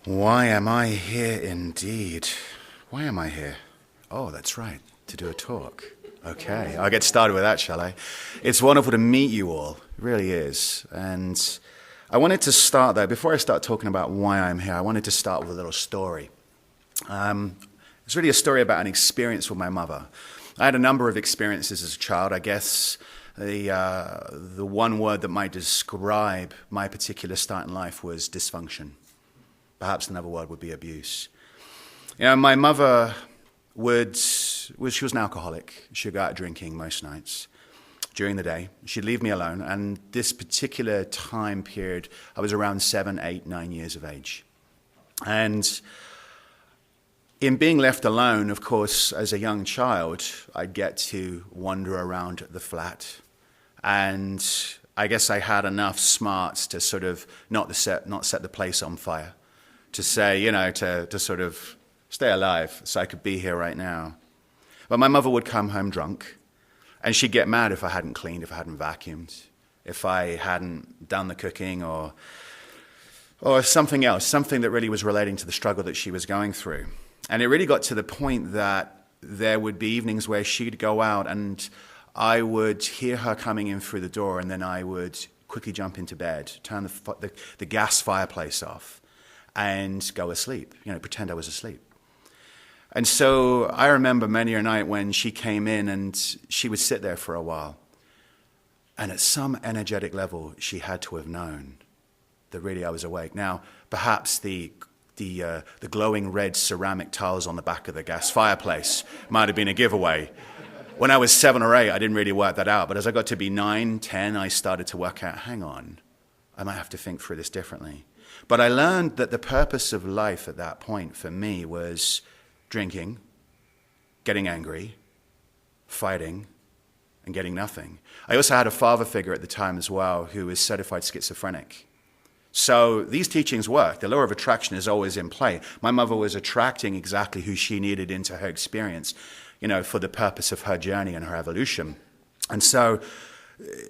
Why am I here indeed? Why am I here? Oh, that's right, to do a talk. Okay, I'll get started with that, shall I? It's wonderful to meet you all. It really is. And I wanted to start there. Before I start talking about why I'm here, I wanted to start with a little story. It's really a story about an experience with my mother. I had a number of experiences as a child. I guess the one word that might describe my particular start in life was dysfunction. Perhaps another word would be abuse. You know, my mother she was an alcoholic. She'd go out drinking most nights during the day. She'd leave me alone. And this particular time period, I was around 7, 8, 9 years of age. And in being left alone, of course, as a young child, I'd get to wander around the flat. And I guess I had enough smarts to sort of not set the place on fire. To say, to sort of stay alive so I could be here right now. But my mother would come home drunk, and she'd get mad if I hadn't cleaned, if I hadn't vacuumed, if I hadn't done the cooking or something else, something that really was relating to the struggle that she was going through. And it really got to the point that there would be evenings where she'd go out and I would hear her coming in through the door, and then I would quickly jump into bed, turn the gas fireplace off, and go asleep, pretend I was asleep. And so I remember many a night when she came in and she would sit there for a while. And at some energetic level, she had to have known that really I was awake. Now, perhaps the glowing red ceramic tiles on the back of the gas fireplace might have been a giveaway. When I was 7 or 8, I didn't really work that out. But as I got to be 9, 10, I started to work out, hang on, I might have to think through this differently. But I learned that the purpose of life at that point for me was drinking, getting angry, fighting, and getting nothing. I also had a father figure at the time as well who was certified schizophrenic. So these teachings work. The law of attraction is always in play. My mother was attracting exactly who she needed into her experience, for the purpose of her journey and her evolution. And so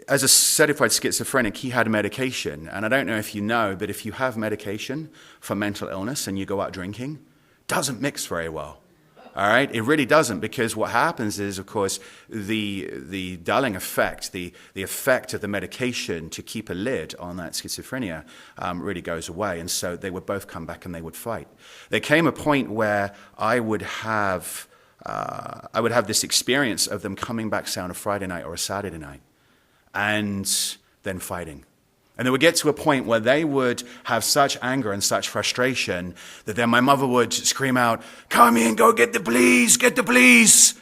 as a certified schizophrenic, he had medication. And I don't know if you know, but if you have medication for mental illness and you go out drinking, it doesn't mix very well. All right? It really doesn't, because what happens is, of course, the dulling effect, the effect of the medication to keep a lid on that schizophrenia really goes away. And so they would both come back and they would fight. There came a point where I would have this experience of them coming back, say, on a Friday night or a Saturday night, and then fighting. And they would get to a point where they would have such anger and such frustration that then my mother would scream out, "Carmien, go get the police, get the police."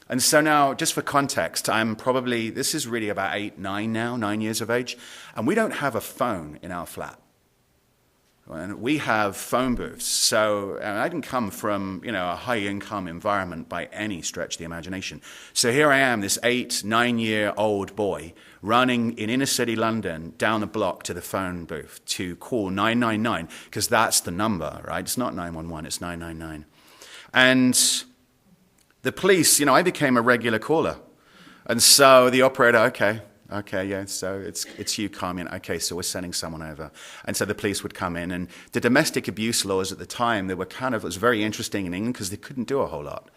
And so now, just for context, this is really about 8, 9 years of age, and we don't have a phone in our flat. And we have phone booths. So I didn't come from, a high-income environment by any stretch of the imagination. So here I am, this 8, 9-year-old boy, running in inner-city London down the block to the phone booth to call 999, because that's the number, right? It's not 911, it's 999. And the police, I became a regular caller. And so the operator, okay, yeah, so it's you, Carmien. Okay, so we're sending someone over. And so the police would come in. And the domestic abuse laws at the time, it was very interesting in England because they couldn't do a whole lot.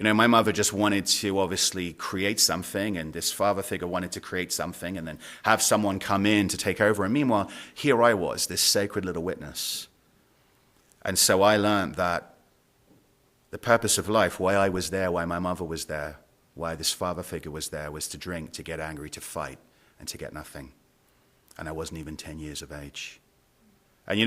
My mother just wanted to obviously create something, and this father figure wanted to create something and then have someone come in to take over. And meanwhile, here I was, this sacred little witness. And so I learned that the purpose of life, why I was there, why my mother was there, why this father figure was there, was to drink, to get angry, to fight, and to get nothing. And I wasn't even 10 years of age. And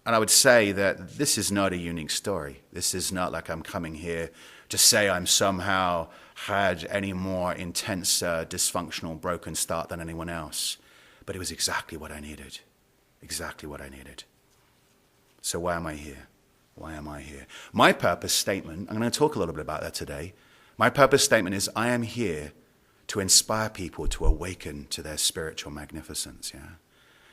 and I would say that this is not a unique story. This is not like I'm coming here to say I'm somehow had any more intense, dysfunctional, broken start than anyone else. But it was exactly what I needed. Exactly what I needed. So why am I here? Why am I here? My purpose statement, I'm going to talk a little bit about that today. My purpose statement is I am here to inspire people to awaken to their spiritual magnificence,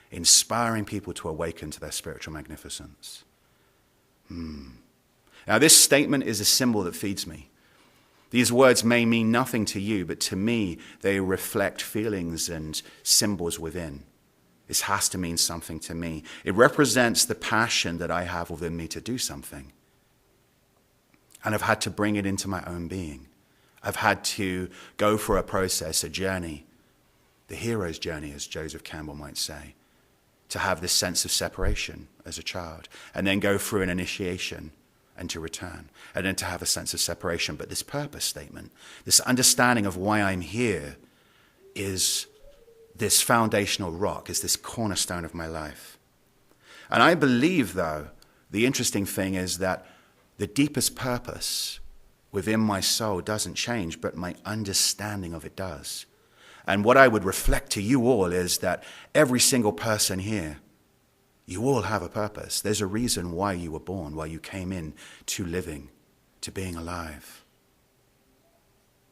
inspiring people to awaken to their spiritual magnificence. Now, this statement is a symbol that feeds me. These words may mean nothing to you, but to me, they reflect feelings and symbols within. This has to mean something to me. It represents the passion that I have within me to do something. And I've had to bring it into my own being. I've had to go for a process, a journey, the hero's journey, as Joseph Campbell might say, to have this sense of separation as a child, and then go through an initiation and to return, and then to have a sense of separation. But this purpose statement, this understanding of why I'm here, is this foundational rock, is this cornerstone of my life. And I believe, though, the interesting thing is that the deepest purpose within my soul doesn't change, but my understanding of it does. And what I would reflect to you all is that every single person here, you all have a purpose. There's a reason why you were born, why you came in to living, to being alive.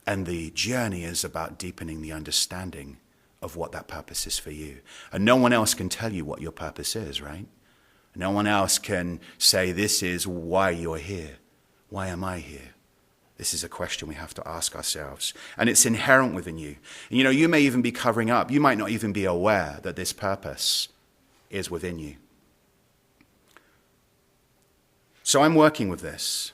And the journey is about deepening the understanding of what that purpose is for you. And no one else can tell you what your purpose is, right? No one else can say, this is why you're here. Why am I here? This is a question we have to ask ourselves. And it's inherent within you. And you may even be covering up. You might not even be aware that this purpose is within you. So I'm working with this.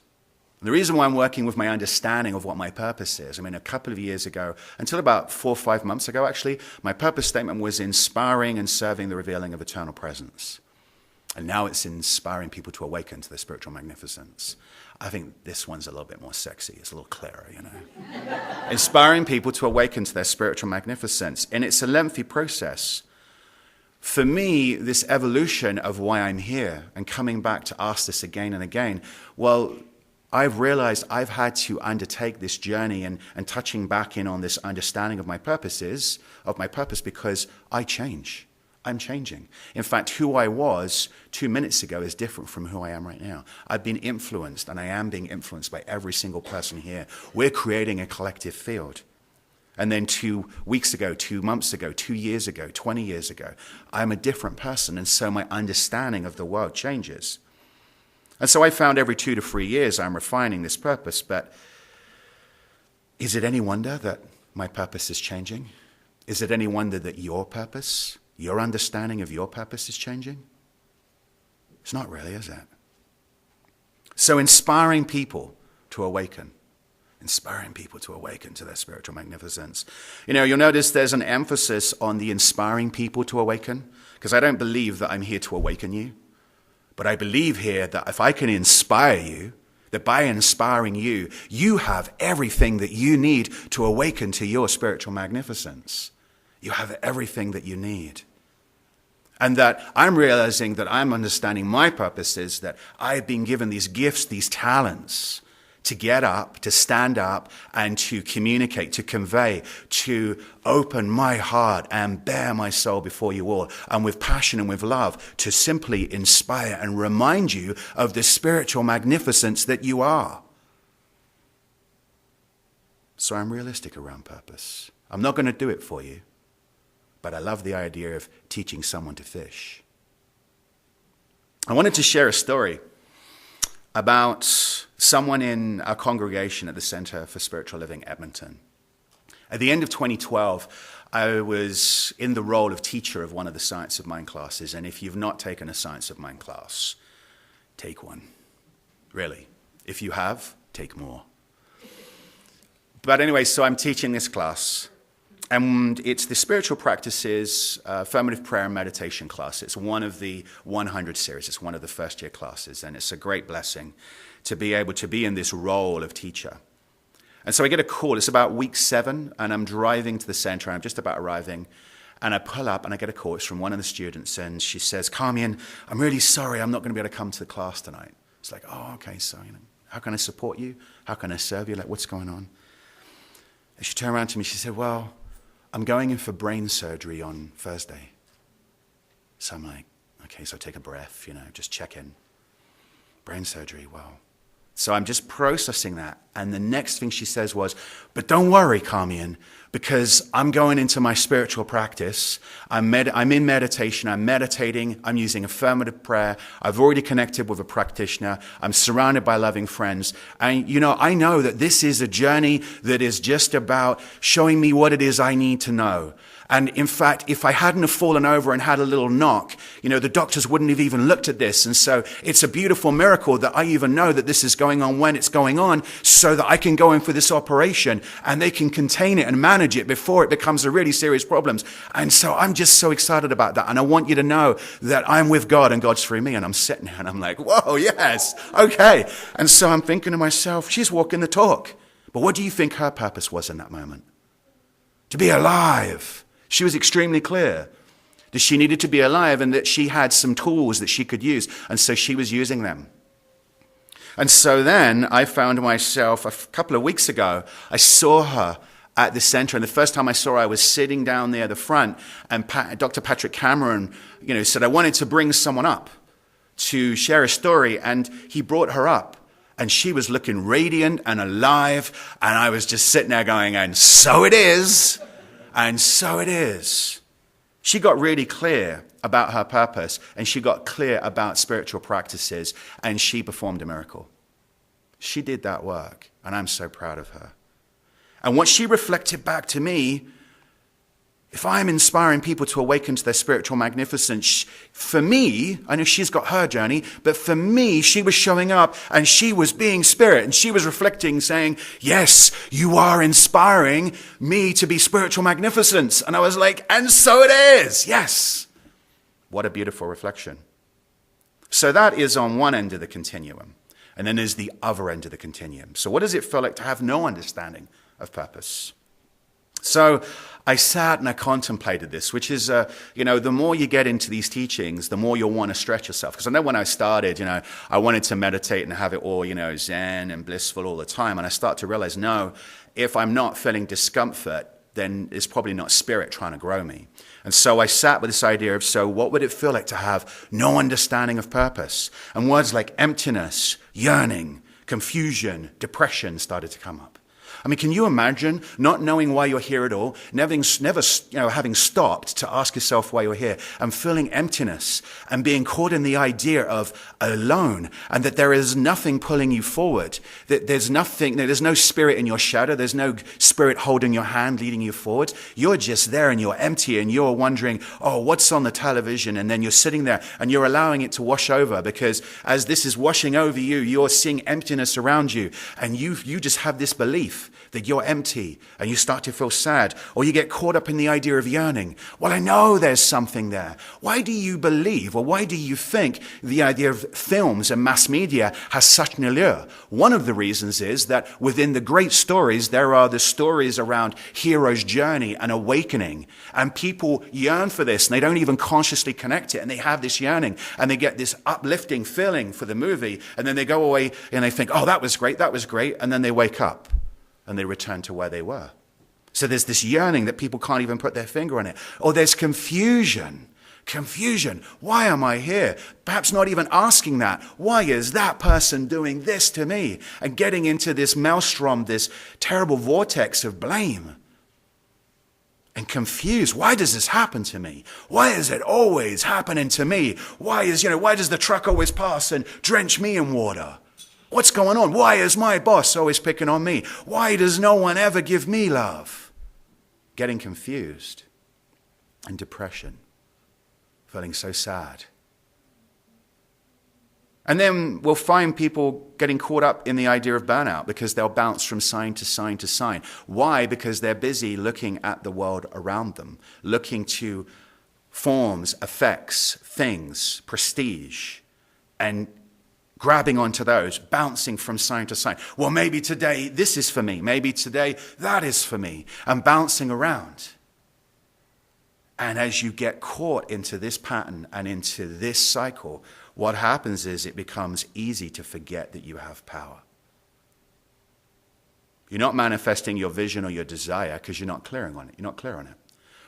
The reason why I'm working with my understanding of what my purpose is, a couple of years ago, until about 4 or 5 months ago actually, my purpose statement was inspiring and serving the revealing of eternal presence. And now it's inspiring people to awaken to their spiritual magnificence. I think this one's a little bit more sexy. It's a little clearer, Inspiring people to awaken to their spiritual magnificence. And it's a lengthy process. For me, this evolution of why I'm here and coming back to ask this again and again, well, I've realized I've had to undertake this journey and touching back in on this understanding of my purpose because I change. I'm changing. In fact, who I was 2 minutes ago is different from who I am right now. I've been influenced, and I am being influenced by every single person here. We're creating a collective field. And then 2 weeks ago, 2 months ago, 2 years ago, 20 years ago, I'm a different person, and so my understanding of the world changes. And so I found every 2 to 3 years I'm refining this purpose, but is it any wonder that my purpose is changing? Is it any wonder that your purpose, your understanding of your purpose is changing? It's not really, is it? So inspiring people to awaken to their spiritual magnificence. You'll notice there's an emphasis on the inspiring people to awaken, because I don't believe that I'm here to awaken you. But I believe here that if I can inspire you, that by inspiring you, you have everything that you need to awaken to your spiritual magnificence. You have everything that you need. And that I'm realizing that I'm understanding my purpose is that I've been given these gifts, these talents, to get up, to stand up, and to communicate, to convey, to open my heart and bare my soul before you all, and with passion and with love, to simply inspire and remind you of the spiritual magnificence that you are. So I'm realistic around purpose. I'm not going to do it for you, but I love the idea of teaching someone to fish. I wanted to share a story about someone in our congregation at the Center for Spiritual Living, Edmonton. At the end of 2012, I was in the role of teacher of one of the Science of Mind classes, and if you've not taken a Science of Mind class, take one. Really. If you have, take more. But anyway, so I'm teaching this class, and it's the Spiritual Practices Affirmative Prayer and Meditation class. It's one of the 100 series. It's one of the first-year classes, and it's a great blessing to be able to be in this role of teacher. And so I get a call. It's about week 7, and I'm driving to the center. I'm just about arriving, and I pull up, and I get a call. It's from one of the students, and she says, "Carmien, I'm really sorry. I'm not going to be able to come to the class tonight." It's like, oh, okay, so how can I support you? How can I serve you? Like, what's going on? And she turned around to me. She said, "Well, I'm going in for brain surgery on Thursday." So I'm like, okay, so take a breath, just check in. Brain surgery, well. So I'm just processing that And the next thing she says was, but don't worry, Carmien, because I'm going into my spiritual practice. I'm in meditation. I'm meditating. I'm using affirmative prayer. I've already connected with a practitioner. I'm surrounded by loving friends. And, I know that this is a journey that is just about showing me what it is I need to know. And in fact, if I hadn't have fallen over and had a little knock, the doctors wouldn't have even looked at this. And so it's a beautiful miracle that I even know that this is going on when it's going on, so that I can go in for this operation and they can contain it and manage it before it becomes a really serious problem. And so I'm just so excited about that. And I want you to know that I'm with God and God's through me. And I'm sitting there and I'm like, whoa, yes, okay. And so I'm thinking to myself, she's walking the talk. But what do you think her purpose was in that moment? To be alive. She was extremely clear that she needed to be alive and that she had some tools that she could use. And so she was using them. And so then I found myself a couple of weeks ago, I saw her at the center. And the first time I saw her, I was sitting down near the front. And Dr. Patrick Cameron, said I wanted to bring someone up to share a story. And he brought her up. And she was looking radiant and alive. And I was just sitting there going, and so it is. And so it is. She got really clear about her purpose, and she got clear about spiritual practices, and she performed a miracle. She did that work, and I'm so proud of her. And what she reflected back to me, if I'm inspiring people to awaken to their spiritual magnificence, for me, I know she's got her journey, but for me, she was showing up and she was being spirit and she was reflecting, saying, yes, you are inspiring me to be spiritual magnificence. And I was like, and so it is. Yes. What a beautiful reflection. So that is on one end of the continuum. And then there's the other end of the continuum. So what does it feel like to have no understanding of purpose? So I sat and I contemplated this, which is, the more you get into these teachings, the more you'll want to stretch yourself. Because I know when I started, I wanted to meditate and have it all, zen and blissful all the time. And I start to realize, no, if I'm not feeling discomfort, then it's probably not spirit trying to grow me. And so I sat with this idea of, so what would it feel like to have no understanding of purpose? And words like emptiness, yearning, confusion, depression started to come up. I mean, can you imagine not knowing why you're here at all, never having stopped to ask yourself why you're here, and feeling emptiness and being caught in the idea of alone, and that there is nothing pulling you forward, that there's no spirit in your shadow, there's no spirit holding your hand, leading you forward. You're just there and you're empty and you're wondering, oh, what's on the television? And then you're sitting there and you're allowing it to wash over, because as this is washing over you, you're seeing emptiness around you, and you just have this belief that you're empty and you start to feel sad, or you get caught up in the idea of yearning. Well, I know there's something there. Why do you believe, or why do you think the idea of films and mass media has such an allure? One of the reasons is that within the great stories, there are the stories around hero's journey and awakening, and people yearn for this and they don't even consciously connect it, and they have this yearning and they get this uplifting feeling for the movie, and then they go away and they think, oh, that was great, and then they wake up and they return to where they were. So there's this yearning that people can't even put their finger on it. Or there's confusion. Confusion. Why am I here? Perhaps not even asking that. Why is that person doing this to me? And getting into this maelstrom, this terrible vortex of blame. And confused. Why does this happen to me? Why is it always happening to me? Why does the truck always pass and drench me in water? What's going on? Why is my boss always picking on me? Why does no one ever give me love? Getting confused and depression, feeling so sad. And then we'll find people getting caught up in the idea of burnout, because they'll bounce from sign to sign to sign. Why? Because they're busy looking at the world around them, looking to forms, effects, things, prestige, and grabbing onto those, bouncing from sign to sign. Well, maybe today this is for me. Maybe today that is for me. And bouncing around. And as you get caught into this pattern and into this cycle, what happens is it becomes easy to forget that you have power. You're not manifesting your vision or your desire because you're not clear on it.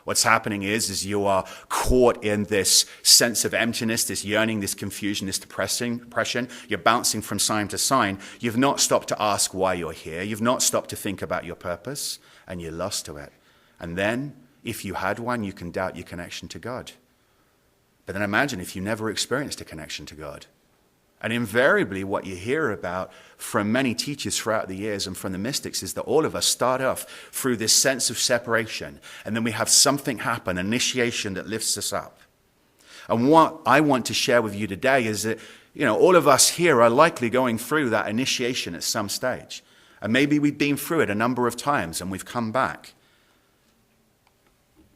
What's happening is you are caught in this sense of emptiness, this yearning, this confusion, this depression. You're bouncing from sign to sign. You've not stopped to ask why you're here. You've not stopped to think about your purpose, and you're lost to it. And then, if you had one, you can doubt your connection to God. But then imagine if you never experienced a connection to God. And invariably what you hear about from many teachers throughout the years and from the mystics is that all of us start off through this sense of separation, and then we have something happen, initiation that lifts us up. And what I want to share with you today is that, all of us here are likely going through that initiation at some stage. And maybe we've been through it a number of times and we've come back.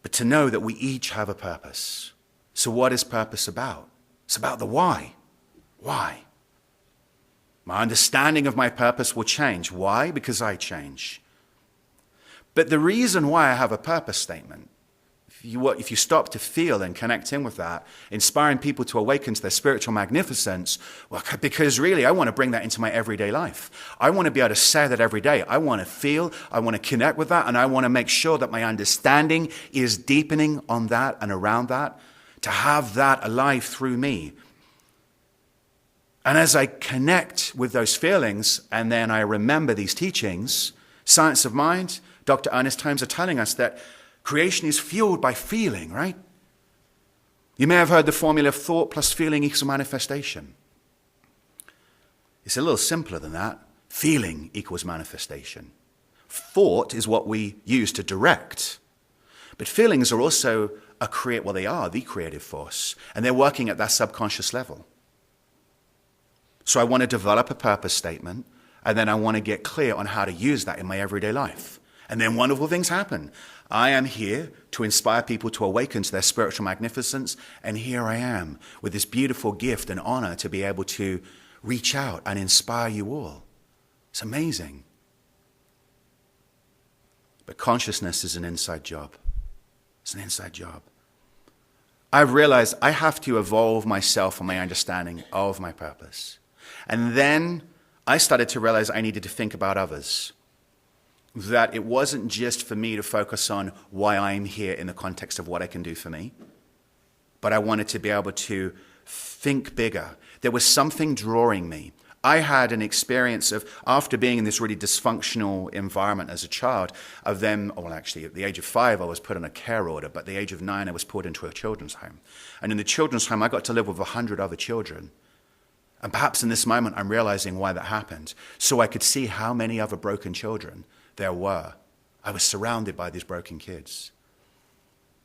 But to know that we each have a purpose. So what is purpose about? It's about the why. Why? My understanding of my purpose will change. Why? Because I change. But the reason why I have a purpose statement, if you stop to feel and connect in with that, inspiring people to awaken to their spiritual magnificence, well, because really I want to bring that into my everyday life. I want to be able to say that every day. I want to feel, I want to connect with that, and I want to make sure that my understanding is deepening on that and around that, to have that alive through me. And as I connect with those feelings, and then I remember these teachings, Science of Mind, Dr. Ernest Holmes are telling us that creation is fueled by feeling, right? You may have heard the formula of thought plus feeling equals manifestation. It's a little simpler than that. Feeling equals manifestation. Thought is what we use to direct. But feelings are also they are the creative force. And they're working at that subconscious level. So I want to develop a purpose statement, and then I want to get clear on how to use that in my everyday life. And then wonderful things happen. I am here to inspire people to awaken to their spiritual magnificence, and here I am with this beautiful gift and honor to be able to reach out and inspire you all. It's amazing. But consciousness is an inside job. It's an inside job. I've realized I have to evolve myself and my understanding of my purpose. And then I started to realize I needed to think about others. That it wasn't just for me to focus on why I'm here in the context of what I can do for me, but I wanted to be able to think bigger. There was something drawing me. I had an experience of, after being in this really dysfunctional environment as a child, of them, actually at the age of 5 I was put on a care order, but at the age of 9 I was put into a children's home. And in the children's home I got to live with 100 other children. And perhaps in this moment I'm realizing why that happened. So I could see how many other broken children there were. I was surrounded by these broken kids.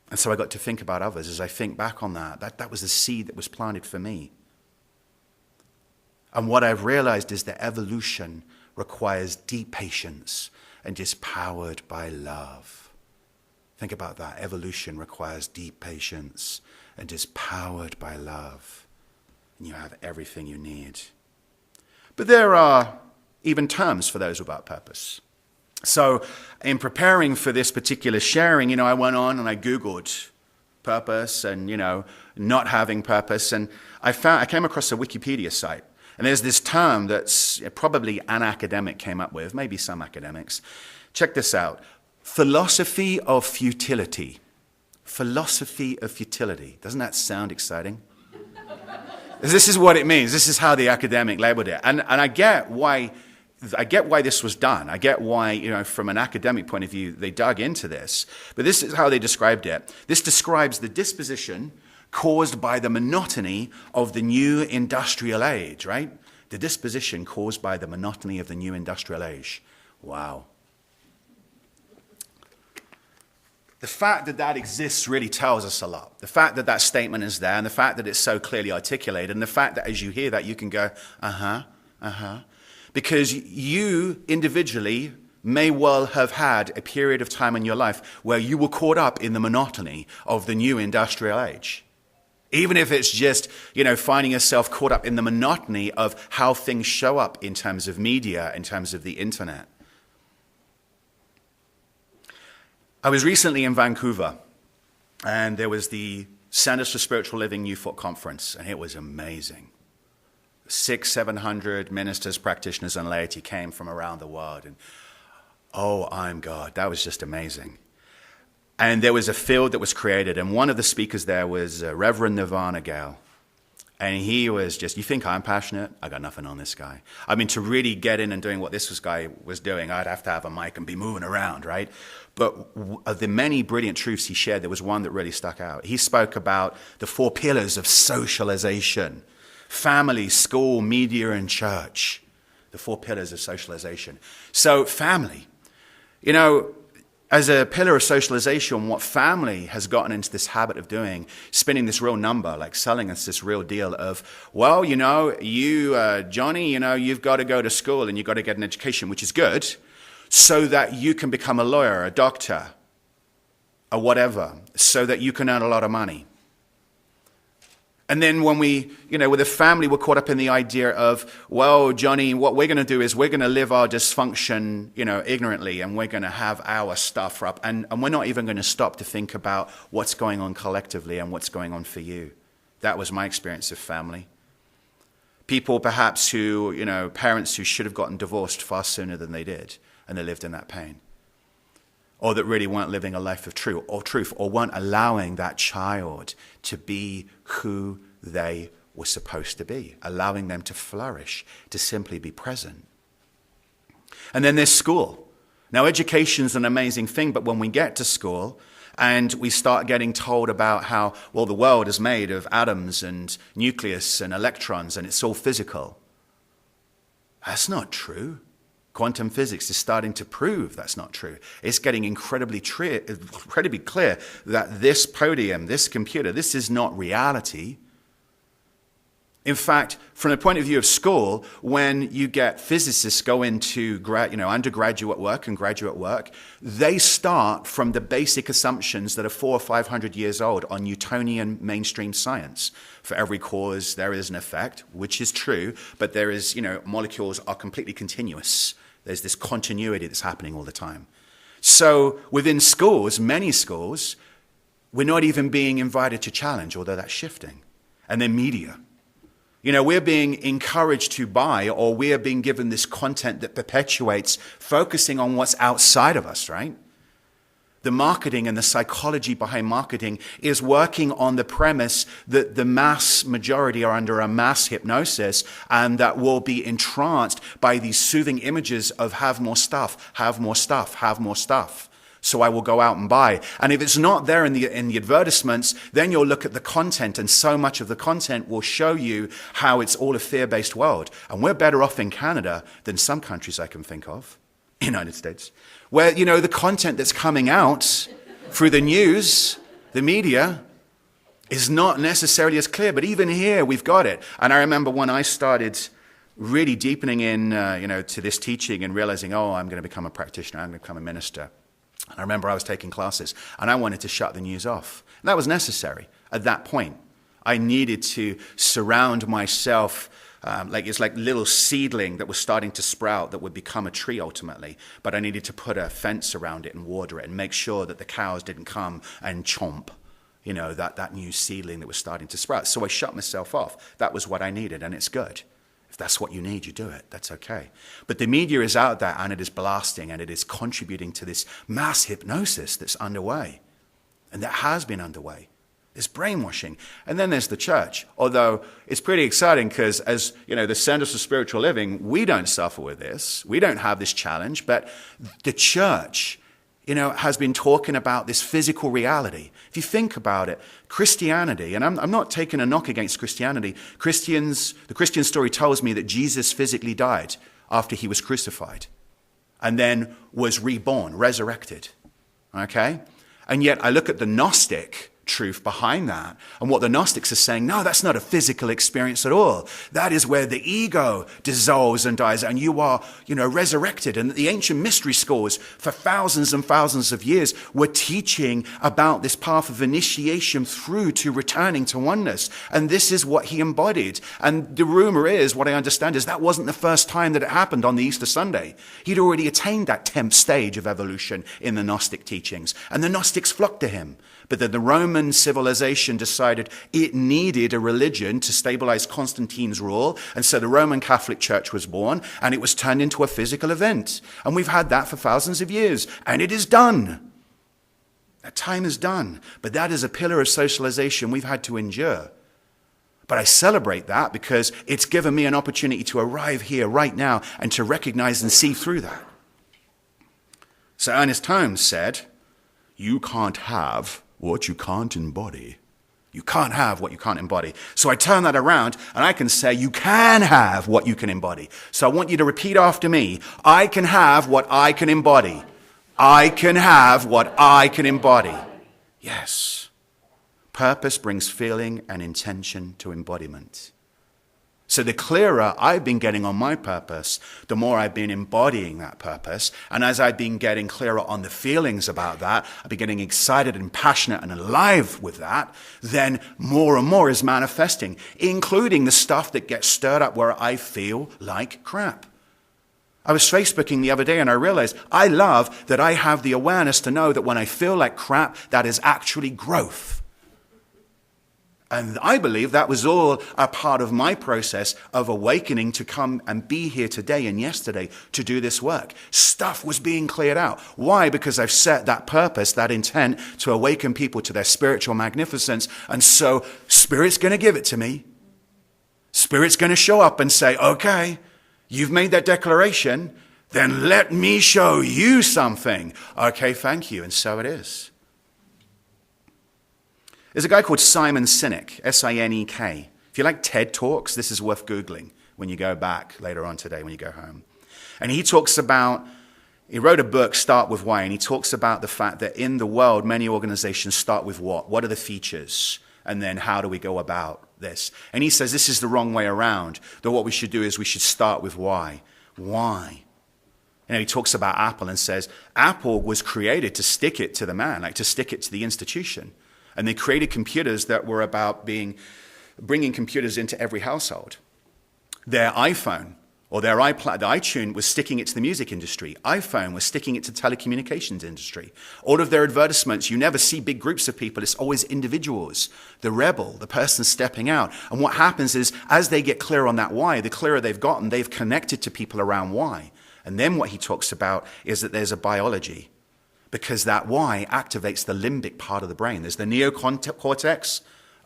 And so I got to think about others. As I think back on that was the seed that was planted for me. And what I've realized is that evolution requires deep patience and is powered by love. Think about that. Evolution requires deep patience and is powered by love. And you have everything you need. But there are even terms for those without purpose. So in preparing for this particular sharing, I went on and I Googled purpose and, not having purpose. And I came across a Wikipedia site. And there's this term that's probably an academic came up with, maybe some academics. Check this out. Philosophy of futility. Philosophy of futility. Doesn't that sound exciting? This is what it means. This is how the academic labeled it. And I get why this was done. I get why, from an academic point of view, they dug into this. But this is how they described it. This describes the disposition caused by the monotony of the new industrial age, right? The disposition caused by the monotony of the new industrial age. Wow. The fact that that exists really tells us a lot. The fact that that statement is there, and the fact that it's so clearly articulated, and the fact that as you hear that, you can go, because you individually may well have had a period of time in your life where you were caught up in the monotony of the new industrial age. Even if it's just, finding yourself caught up in the monotony of how things show up in terms of media, in terms of the internet. I was recently in Vancouver, and there was the Centers for Spiritual Living New Thought Conference, and it was amazing. 600-700 ministers, practitioners, and laity came from around the world, and I'm God. That was just amazing. And there was a field that was created, and one of the speakers there was Reverend Nirvana Gale. And he was just, you think I'm passionate? I got nothing on this guy. I mean, to really get in and doing what this guy was doing, I'd have to have a mic and be moving around, right? But of the many brilliant truths he shared, there was one that really stuck out. He spoke about the 4 pillars of socialization: family, school, media, and church. The 4 pillars of socialization. So family, as a pillar of socialization, what family has gotten into this habit of doing, spinning this real number, like selling us this real deal of, well, Johnny, you've got to go to school and you've got to get an education, which is good, so that you can become a lawyer, a doctor, or whatever, so that you can earn a lot of money. And then when we, with a family, we're caught up in the idea of, well, Johnny, what we're going to do is we're going to live our dysfunction, ignorantly, and we're going to have our stuff up. And we're not even going to stop to think about what's going on collectively and what's going on for you. That was my experience of family. People perhaps who, parents who should have gotten divorced far sooner than they did, and they lived in that pain. Or that really weren't living a life of truth, or weren't allowing that child to be who they were supposed to be, allowing them to flourish, to simply be present. And then there's school. Now, education's an amazing thing, but when we get to school and we start getting told about how, well, the world is made of atoms and nucleus and electrons and it's all physical, that's not true. Quantum physics is starting to prove that's not true. It's getting incredibly clear that this podium, this computer, this is not reality. In fact, from the point of view of school, when you get physicists go into undergraduate work and graduate work, they start from the basic assumptions that are 400 or 500 years old on Newtonian mainstream science. For every cause, there is an effect, which is true, but there is, molecules are completely continuous. There's this continuity that's happening all the time. So within schools, many schools, we're not even being invited to challenge, although that's shifting. And then media. We're being encouraged to buy, or we're being given this content that perpetuates focusing on what's outside of us, right? The marketing and the psychology behind marketing is working on the premise that the mass majority are under a mass hypnosis and that will be entranced by these soothing images of have more stuff, have more stuff, have more stuff. So I will go out and buy. And if it's not there in the advertisements, then you'll look at the content, and so much of the content will show you how it's all a fear-based world. And we're better off in Canada than some countries I can think of, United States, where, the content that's coming out through the news, the media, is not necessarily as clear. But even here, we've got it. And I remember when I started really deepening in, to this teaching and realizing, I'm going to become a practitioner, I'm going to become a minister. I remember I was taking classes and I wanted to shut the news off. And that was necessary at that point. I needed to surround myself, it's like little seedling that was starting to sprout that would become a tree ultimately. But I needed to put a fence around it and water it and make sure that the cows didn't come and chomp, that new seedling that was starting to sprout. So I shut myself off. That was what I needed, and it's good. If that's what you need, you do it. That's okay. But the media is out there, and it is blasting, and it is contributing to this mass hypnosis that's underway, and that has been underway. There's brainwashing. And then there's the church. Although it's pretty exciting because as, the Centers for Spiritual Living, we don't suffer with this. We don't have this challenge. But the church, has been talking about this physical reality. If you think about it, Christianity, and I'm not taking a knock against Christianity. The Christian story tells me that Jesus physically died after he was crucified and then was reborn, resurrected. Okay? And yet I look at the Gnostic truth behind that. And what the Gnostics are saying, no, that's not a physical experience at all. That is where the ego dissolves and dies and you are, resurrected. And the ancient mystery schools for thousands and thousands of years were teaching about this path of initiation through to returning to oneness. And this is what he embodied. And the rumor is, what I understand is that wasn't the first time that it happened on the Easter Sunday. He'd already attained that 10th stage of evolution in the Gnostic teachings. And the Gnostics flocked to him. But then the Roman civilization decided it needed a religion to stabilize Constantine's rule. And so the Roman Catholic Church was born, and it was turned into a physical event. And we've had that for thousands of years, and it is done. That time is done. But that is a pillar of socialization we've had to endure. But I celebrate that because it's given me an opportunity to arrive here right now and to recognize and see through that. So Ernest Holmes said, you can't have what you can't embody. You can't have what you can't embody. So I turn that around and I can say you can have what you can embody. So I want you to repeat after me. I can have what I can embody. I can have what I can embody. Yes. Purpose brings feeling and intention to embodiment. So the clearer I've been getting on my purpose, the more I've been embodying that purpose. And as I've been getting clearer on the feelings about that, I've been getting excited and passionate and alive with that, then more and more is manifesting, including the stuff that gets stirred up where I feel like crap. I was Facebooking the other day and I realized I love that I have the awareness to know that when I feel like crap, that is actually growth. And I believe that was all a part of my process of awakening to come and be here today and yesterday to do this work. Stuff was being cleared out. Why? Because I've set that purpose, that intent to awaken people to their spiritual magnificence. And so Spirit's going to give it to me. Spirit's going to show up and say, okay, you've made that declaration. Then let me show you something. Okay, thank you. And so it is. There's a guy called Simon Sinek, S-I-N-E-K. If you like TED Talks, this is worth Googling when you go back later on today when you go home. And he wrote a book, Start With Why, and he talks about the fact that in the world, many organizations start with what? What are the features? And then how do we go about this? And he says this is the wrong way around, that what we should do is we should start with why. Why? You know, he talks about Apple and says, Apple was created to stick it to the man, like to stick it to the institution. And they created computers that were about bringing computers into every household. Their iPhone or their iPod, the iTunes was sticking it to the music industry. iPhone was sticking it to the telecommunications industry. All of their advertisements, you never see big groups of people. It's always individuals, the rebel, the person stepping out. And what happens is as they get clear on that why, the clearer they've gotten, they've connected to people around why. And then what he talks about is that there's a biology. Because that why activates the limbic part of the brain. There's the neocortex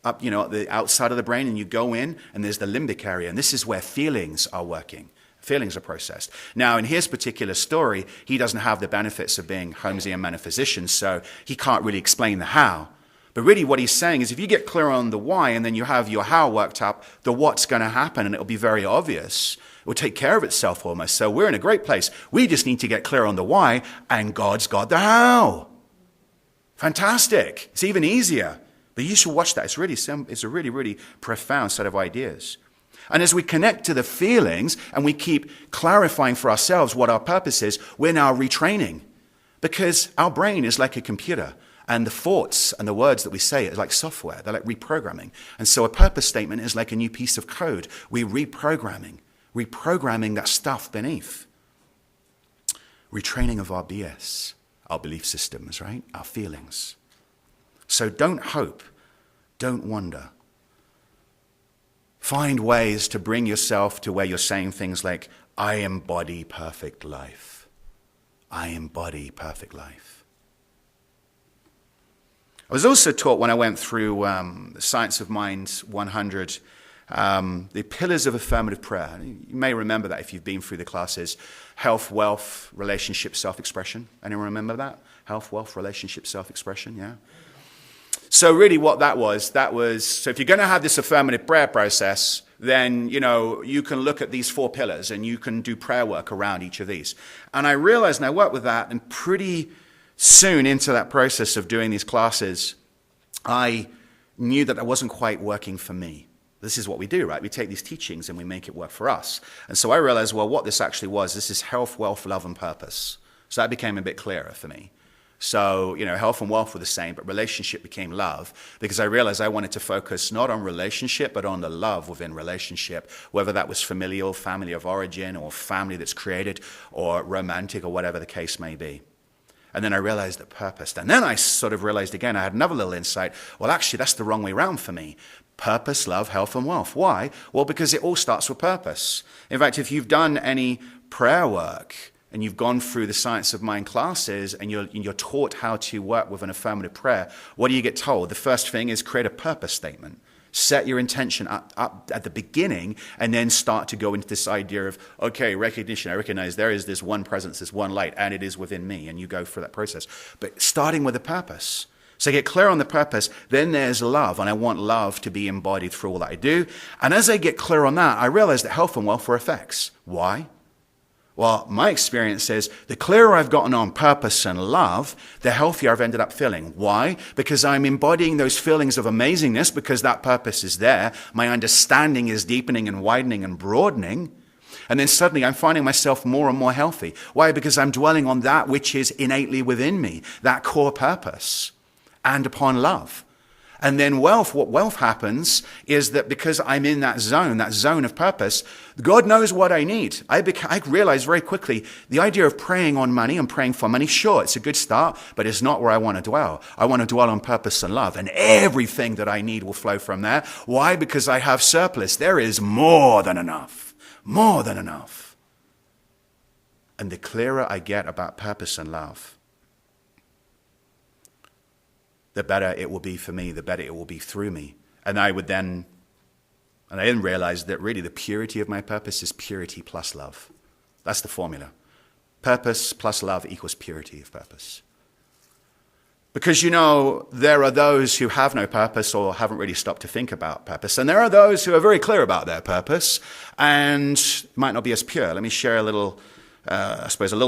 up, at the outside of the brain, and you go in, and there's the limbic area. And this is where feelings are working. Feelings are processed. Now, in his particular story, he doesn't have the benefits of being Holmesian metaphysician, so he can't really explain the how. But really what he's saying is if you get clear on the why, and then you have your how worked up, the what's going to happen, and it'll be very obvious. It will take care of itself almost. So we're in a great place. We just need to get clear on the why, and God's got the how. Fantastic. It's even easier. But you should watch that. It's a really, really profound set of ideas. And as we connect to the feelings and we keep clarifying for ourselves what our purpose is, we're now retraining. Because our brain is like a computer. And the thoughts and the words that we say are like software. They're like reprogramming. And so a purpose statement is like a new piece of code. We're reprogramming that stuff beneath. Retraining of our BS, our belief systems, right? Our feelings. So don't hope, don't wonder. Find ways to bring yourself to where you're saying things like, I embody perfect life. I embody perfect life. I was also taught when I went through the Science of Mind 100, the pillars of affirmative prayer. You may remember that if you've been through the classes. Health, wealth, relationship, self-expression. Anyone remember that? Health, wealth, relationship, self-expression, yeah? So really what that was, so if you're going to have this affirmative prayer process, then, you can look at these 4 pillars and you can do prayer work around each of these. And I realized, and I worked with that, and pretty soon into that process of doing these classes, I knew that wasn't quite working for me. This is what we do, right? We take these teachings and we make it work for us. And so I realized, well, what this actually was, this is health, wealth, love, and purpose. So that became a bit clearer for me. So, health and wealth were the same, but relationship became love because I realized I wanted to focus not on relationship, but on the love within relationship, whether that was familial, family of origin, or family that's created, or romantic, or whatever the case may be. And then I realized the purpose. And then I sort of realized again, I had another little insight. Well, actually, that's the wrong way around for me. Purpose, love, health, and wealth. Why? Well, because it all starts with purpose. In fact, if you've done any prayer work, and you've gone through the Science of Mind classes, and you're taught how to work with an affirmative prayer, what do you get told? The first thing is create a purpose statement. Set your intention up at the beginning, and then start to go into this idea of, okay, recognition. I recognize there is this one presence, this one light, and it is within me, and you go through that process. But starting with a purpose. So get clear on the purpose, then there's love, and I want love to be embodied through all that I do. And as I get clear on that, I realize that health and wealth are effects. Why? Well, my experience is the clearer I've gotten on purpose and love, the healthier I've ended up feeling. Why? Because I'm embodying those feelings of amazingness because that purpose is there. My understanding is deepening and widening and broadening. And then suddenly I'm finding myself more and more healthy. Why? Because I'm dwelling on that which is innately within me, that core purpose, and upon love. And then wealth, what wealth happens is that because I'm in that zone of purpose, God knows what I need. I realized very quickly the idea of praying on money and praying for money, sure, it's a good start, but it's not where I want to dwell. I want to dwell on purpose and love, and everything that I need will flow from there. Why? Because I have surplus. There is more than enough. More than enough. And the clearer I get about purpose and love, the better it will be for me, the better it will be through me. And I didn't realize that really the purity of my purpose is purity plus love. That's the formula. Purpose plus love equals purity of purpose. Because, there are those who have no purpose or haven't really stopped to think about purpose. And there are those who are very clear about their purpose and might not be as pure. Let me share a little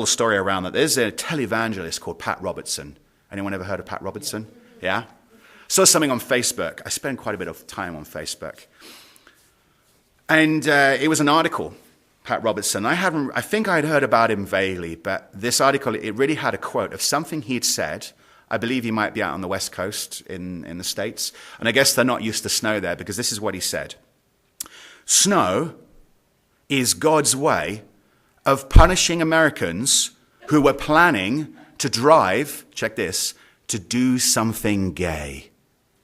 story around that. There's a televangelist called Pat Robertson. Anyone ever heard of Pat Robertson? Yeah? Saw something on Facebook. I spend quite a bit of time on Facebook. And it was an article, Pat Robertson. I think I'd heard about him vaguely, but this article, it really had a quote of something he'd said. I believe he might be out on the West Coast in the States. And I guess they're not used to snow there, because this is what he said. Snow is God's way of punishing Americans who were planning to drive, check this, to do something gay.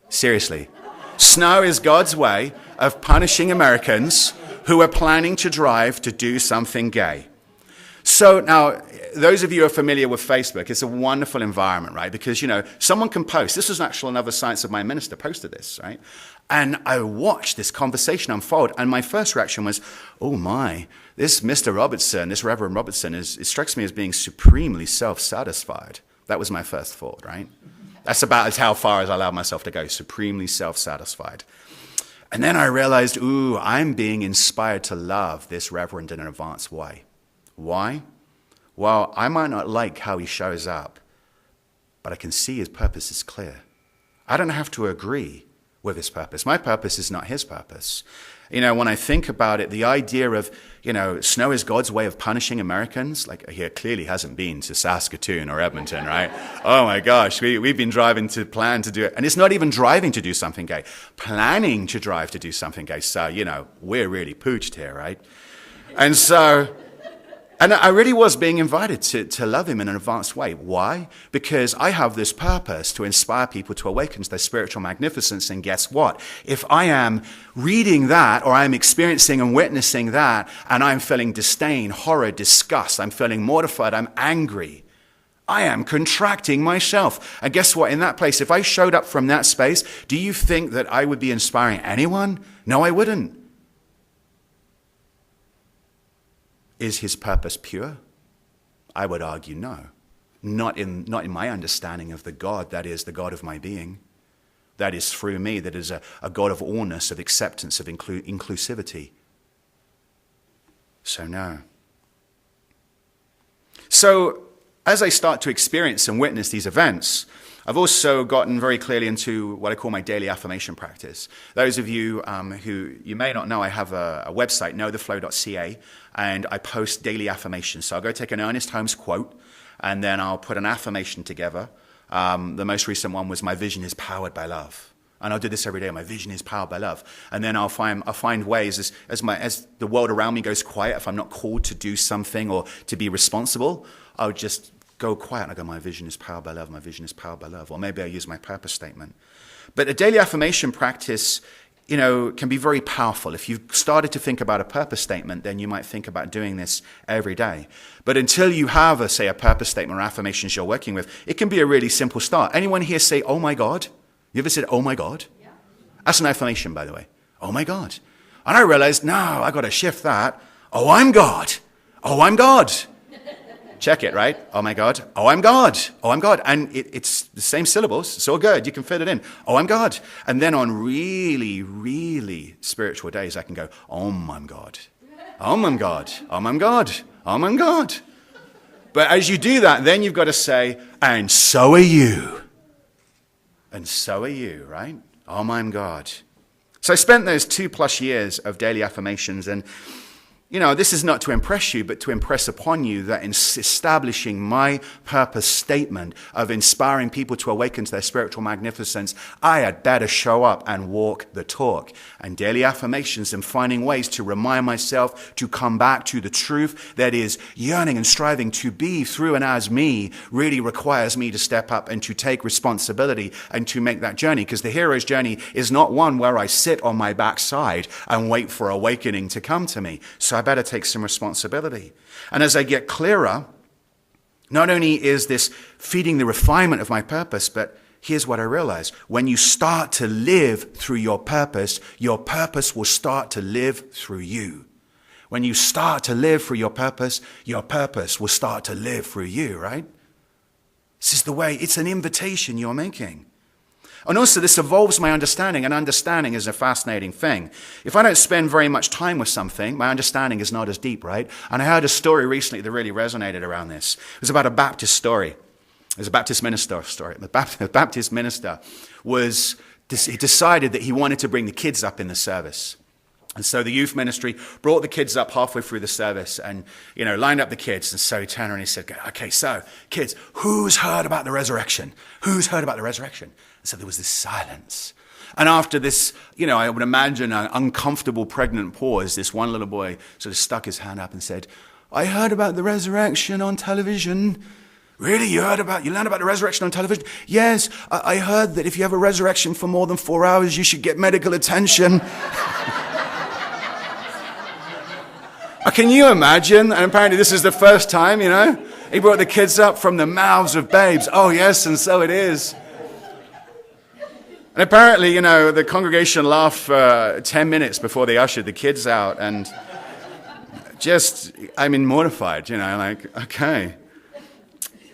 Seriously. Snow is God's way of punishing Americans who are planning to drive to do something gay. So now, those of you who are familiar with Facebook, it's a wonderful environment, right? Because, someone can post. This was actually another Science of Mind minister posted this, right? And I watched this conversation unfold, and my first reaction was, oh my, this Mr. Robertson, this Reverend Robertson, it strikes me as being supremely self-satisfied. That was my first thought, right? That's about as how far as I allowed myself to go, supremely self-satisfied. And then I realized, I'm being inspired to love this Reverend in an advanced way. Why? Well, I might not like how he shows up, but I can see his purpose is clear. I don't have to agree with his purpose. My purpose is not his purpose. When I think about it, the idea of, snow is God's way of punishing Americans, like he clearly hasn't been to Saskatoon or Edmonton, right? Oh my gosh, we've been driving to plan to do it. And it's not even driving to do something gay, planning to drive to do something gay. So, we're really pooched here, right? And I really was being invited to love him in an advanced way. Why? Because I have this purpose to inspire people to awaken to their spiritual magnificence. And guess what? If I am reading that, or I'm experiencing and witnessing that, and I'm feeling disdain, horror, disgust, I'm feeling mortified, I'm angry, I am contracting myself. And guess what? In that place, if I showed up from that space, do you think that I would be inspiring anyone? No, I wouldn't. Is his purpose pure? I would argue no. Not in my understanding of the God that is the God of my being. That is through me, that is a God of allness, of acceptance, of inclusivity. So no. So as I start to experience and witness these events, I've also gotten very clearly into what I call my daily affirmation practice. Those of you who you may not know, I have a website, knowtheflow.ca, and I post daily affirmations. So I'll go take an Ernest Holmes quote, and then I'll put an affirmation together. The most recent one was, my vision is powered by love. And I'll do this every day. My vision is powered by love. And then I'll find ways as the world around me goes quiet, if I'm not called to do something or to be responsible, I'll just go quiet and I go, my vision is powered by love, my vision is powered by love. Or maybe I use my purpose statement. But a daily affirmation practice can be very powerful. If you've started to think about a purpose statement, then you might think about doing this every day. But until you have, a purpose statement or affirmations you're working with, it can be a really simple start. Anyone here say, oh my God? You ever said, oh my God? Yeah. That's an affirmation, by the way. Oh my God. And I realized, no, I got to shift that. Oh, I'm God. Oh, I'm God. Check it, right? Oh my God. Oh, I'm God. Oh, I'm God. And it's the same syllables. It's all good. You can fit it in. Oh, I'm God. And then on really, really spiritual days, I can go, I'm God. I'm God. I'm God. I'm God. But as you do that, then you've got to say, and so are you. And so are you, right? I'm God. So I spent those 2+ years of daily affirmations, and this is not to impress you, but to impress upon you that in establishing my purpose statement of inspiring people to awaken to their spiritual magnificence, I had better show up and walk the talk. And daily affirmations and finding ways to remind myself to come back to the truth that is yearning and striving to be through and as me really requires me to step up and to take responsibility and to make that journey. Because the hero's journey is not one where I sit on my backside and wait for awakening to come to me. So I better take some responsibility. And as I get clearer, not only is this feeding the refinement of my purpose, but here's what I realize. When you start to live through your purpose will start to live through you. When you start to live through your purpose will start to live through you, right? This is the way. It's an invitation you're making. And also this evolves my understanding, and understanding is a fascinating thing. If I don't spend very much time with something, my understanding is not as deep, right? And I heard a story recently that really resonated around this. It was about a Baptist story. It was a Baptist minister story. The Baptist minister he decided that he wanted to bring the kids up in the service. And so the youth ministry brought the kids up halfway through the service and, lined up the kids. And so he turned around and he said, okay, so kids, who's heard about the resurrection? Who's heard about the resurrection? And so there was this silence. And after this, I would imagine an uncomfortable pregnant pause, this one little boy sort of stuck his hand up and said, I heard about the resurrection on television. Really? You learned about the resurrection on television? Yes, I heard that if you have a resurrection for more than 4 hours, you should get medical attention. Can you imagine? And apparently this is the first time, he brought the kids up from the mouths of babes. Oh, yes, and so it is. And apparently, the congregation laughed for 10 minutes before they ushered the kids out. And mortified, okay.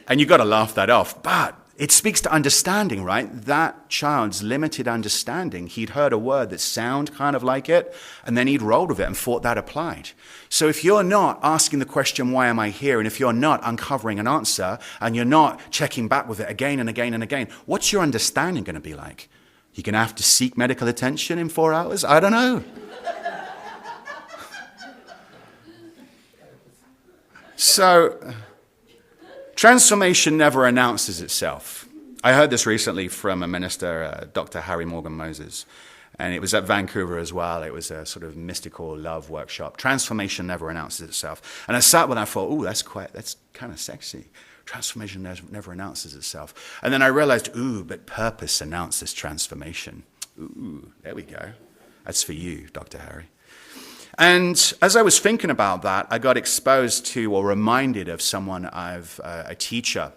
And you've got to laugh that off. But it speaks to understanding, right? That child's limited understanding. He'd heard a word that sounded kind of like it, and then he'd rolled with it and thought that applied. So if you're not asking the question, why am I here? And if you're not uncovering an answer, and you're not checking back with it again and again and again, what's your understanding going to be like? You're going to have to seek medical attention in 4 hours? I don't know. So transformation never announces itself. I heard this recently from a minister, Dr. Harry Morgan Moses, and it was at Vancouver as well. It was a sort of mystical love workshop. Transformation never announces itself. And I sat with that and thought, that's kind of sexy. Transformation never announces itself. And then I realized, but purpose announces transformation. There we go. That's for you, Dr. Harry. And as I was thinking about that, I got exposed to or reminded of someone a teacher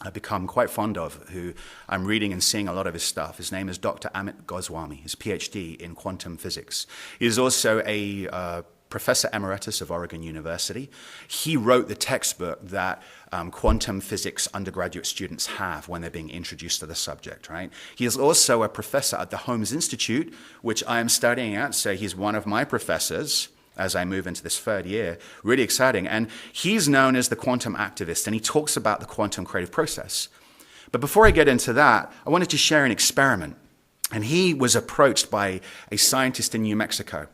I've become quite fond of, who I'm reading and seeing a lot of his stuff. His name is Dr. Amit Goswami, his PhD in quantum physics. He is also a Professor Emeritus of Oregon University. He wrote the textbook that quantum physics undergraduate students have when they're being introduced to the subject, right? He is also a professor at the Holmes Institute, which I am studying at, so he's one of my professors as I move into this third year. Really exciting. And he's known as the quantum activist, and he talks about the quantum creative process. But before I get into that, I wanted to share an experiment. And he was approached by a scientist in New Mexico.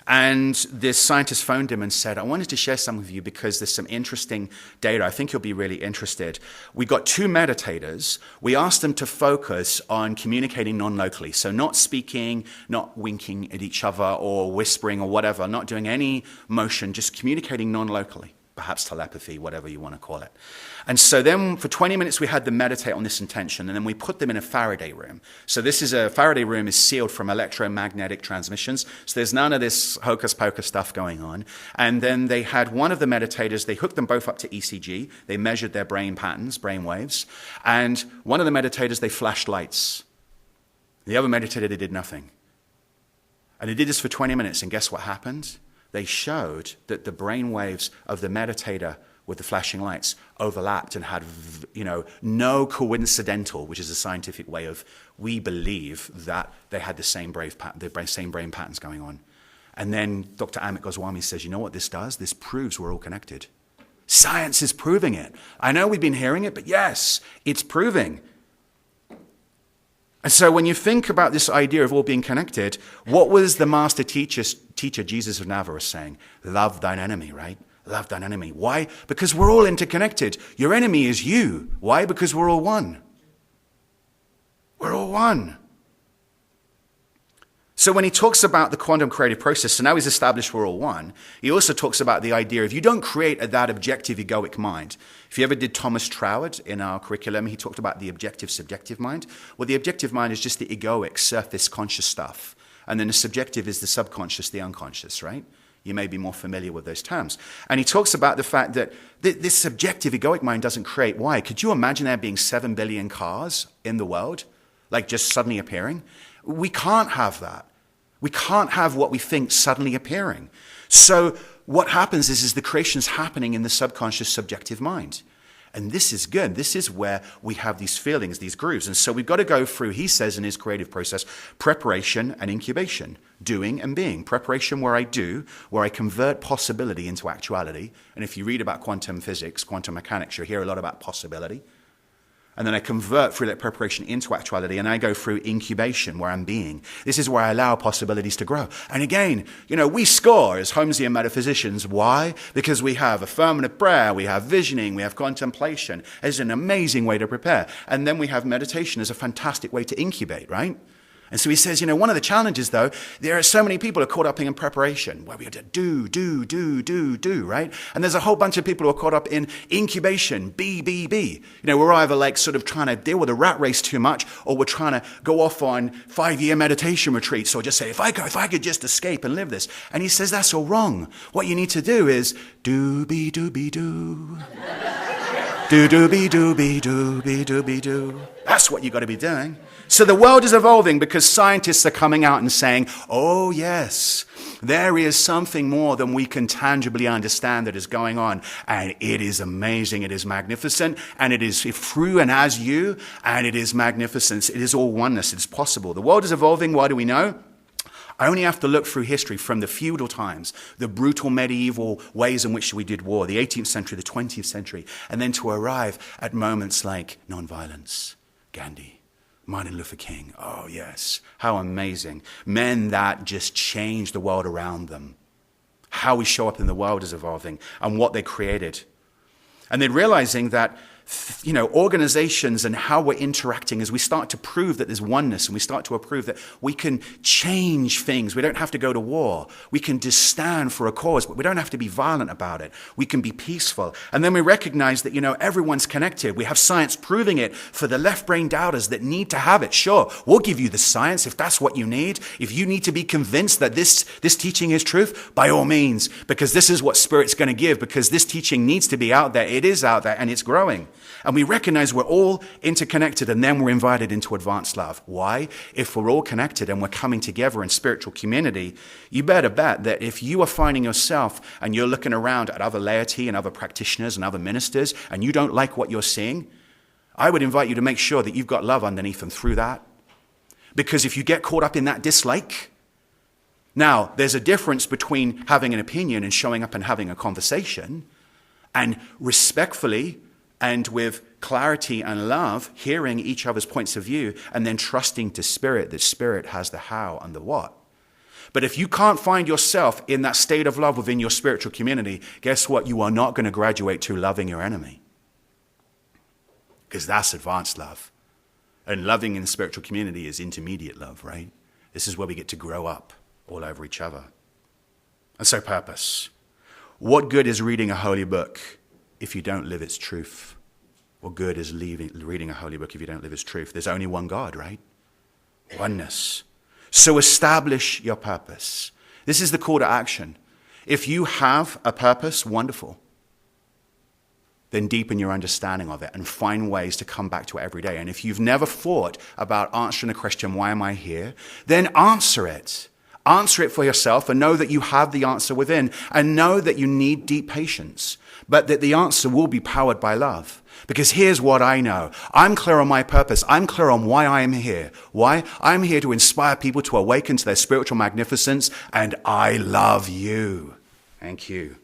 And this scientist phoned him and said, I wanted to share some with you because there's some interesting data. I think you'll be really interested. We got 2 meditators. We asked them to focus on communicating non-locally. So not speaking, not winking at each other or whispering or whatever, not doing any motion, just communicating non-locally. perhaps telepathy, whatever you want to call it. And so then for 20 minutes we had them meditate on this intention, and then we put them in a Faraday room. So Faraday room is sealed from electromagnetic transmissions, so there's none of this hocus pocus stuff going on. And then they had one of the meditators, they hooked them both up to ECG, they measured their brain patterns, brain waves, and one of the meditators, they flashed lights. The other meditator, they did nothing. And they did this for 20 minutes, and guess what happened? They showed that the brain waves of the meditator with the flashing lights overlapped and had, no coincidental, which is a scientific way of, we believe that they had the same same brain patterns going on. And then Dr. Amit Goswami says, you know what this does? This proves we're all connected. Science is proving it. I know we've been hearing it, but yes, it's proving. And so when you think about this idea of all being connected, what was the master teacher Jesus of Nazareth saying? Love thine enemy, right? Love thine enemy. Why? Because we're all interconnected. Your enemy is you. Why? Because we're all one. We're all one. So when he talks about the quantum creative process, so now he's established we're all one, he also talks about the idea of you don't create that objective egoic mind. If you ever did Thomas Troward in our curriculum, he talked about the objective subjective mind. Well, the objective mind is just the egoic surface conscious stuff. And then the subjective is the subconscious, the unconscious, right? You may be more familiar with those terms. And he talks about the fact that this subjective egoic mind doesn't create. Why? Could you imagine there being 7 billion cars in the world, like just suddenly appearing? We can't have that. We can't have what we think suddenly appearing. So what happens is the creation's happening in the subconscious subjective mind. And this is good. This is where we have these feelings, these grooves. And so we've got to go through, he says in his creative process, preparation and incubation, doing and being. Preparation where I do, where I convert possibility into actuality. And if you read about quantum physics, quantum mechanics, you'll hear a lot about possibility. And then I convert through that preparation into actuality, and I go through incubation, where I'm being. This is where I allow possibilities to grow. And again, we score as Holmesian metaphysicians. Why? Because we have affirmative prayer, we have visioning, we have contemplation. It's an amazing way to prepare. And then we have meditation as a fantastic way to incubate, right? And so he says, one of the challenges, though, there are so many people who are caught up in preparation, where we have to do, right? And there's a whole bunch of people who are caught up in incubation, be. We're either sort of trying to deal with the rat race too much, or we're trying to go off on 5-year meditation retreats, or just say, if I could just escape and live this. And he says, that's all wrong. What you need to do is do-be. Do. That's what you've got to be doing. So the world is evolving because scientists are coming out and saying, oh yes, there is something more than we can tangibly understand that is going on. And it is amazing, it is magnificent, and it is through and as you, and it is magnificence. It is all oneness, it is possible. The world is evolving, why do we know? I only have to look through history from the feudal times, the brutal medieval ways in which we did war, the 18th century, the 20th century, and then to arrive at moments like nonviolence, Gandhi, Martin Luther King. Oh, yes. How amazing. Men that just changed the world around them. How we show up in the world is evolving and what they created. And then realizing that organizations and how we're interacting as we start to prove that there's oneness, and we start to prove that we can change things. We don't have to go to war. We can just stand for a cause, but we don't have to be violent about it. We can be peaceful. And then we recognize that, everyone's connected. We have science proving it for the left brain doubters that need to have it. Sure, we'll give you the science if that's what you need. If you need to be convinced that this teaching is truth, by all means, because this is what Spirit's going to give, because this teaching needs to be out there. It is out there and it's growing. And we recognize we're all interconnected, and then we're invited into advanced love. Why? If we're all connected and we're coming together in spiritual community, you better bet that if you are finding yourself and you're looking around at other laity and other practitioners and other ministers, and you don't like what you're seeing, I would invite you to make sure that you've got love underneath and through that. Because if you get caught up in that dislike, now there's a difference between having an opinion and showing up and having a conversation, and respectfully and with clarity and love, hearing each other's points of view, and then trusting to Spirit that Spirit has the how and the what. But if you can't find yourself in that state of love within your spiritual community, guess what? You are not going to graduate to loving your enemy. Because that's advanced love. And loving in the spiritual community is intermediate love, right? This is where we get to grow up all over each other. And so purpose. What good is reading a holy book if you don't live its truth? What good is reading a holy book if you don't live its truth? There's only one God, right? Oneness. So establish your purpose. This is the call to action. If you have a purpose, wonderful. Then deepen your understanding of it and find ways to come back to it every day. And if you've never thought about answering the question, why am I here? Then answer it. Answer it for yourself and know that you have the answer within, and know that you need deep patience, but that the answer will be powered by love. Because here's what I know. I'm clear on my purpose. I'm clear on why I am here. Why? I'm here to inspire people to awaken to their spiritual magnificence, and I love you. Thank you.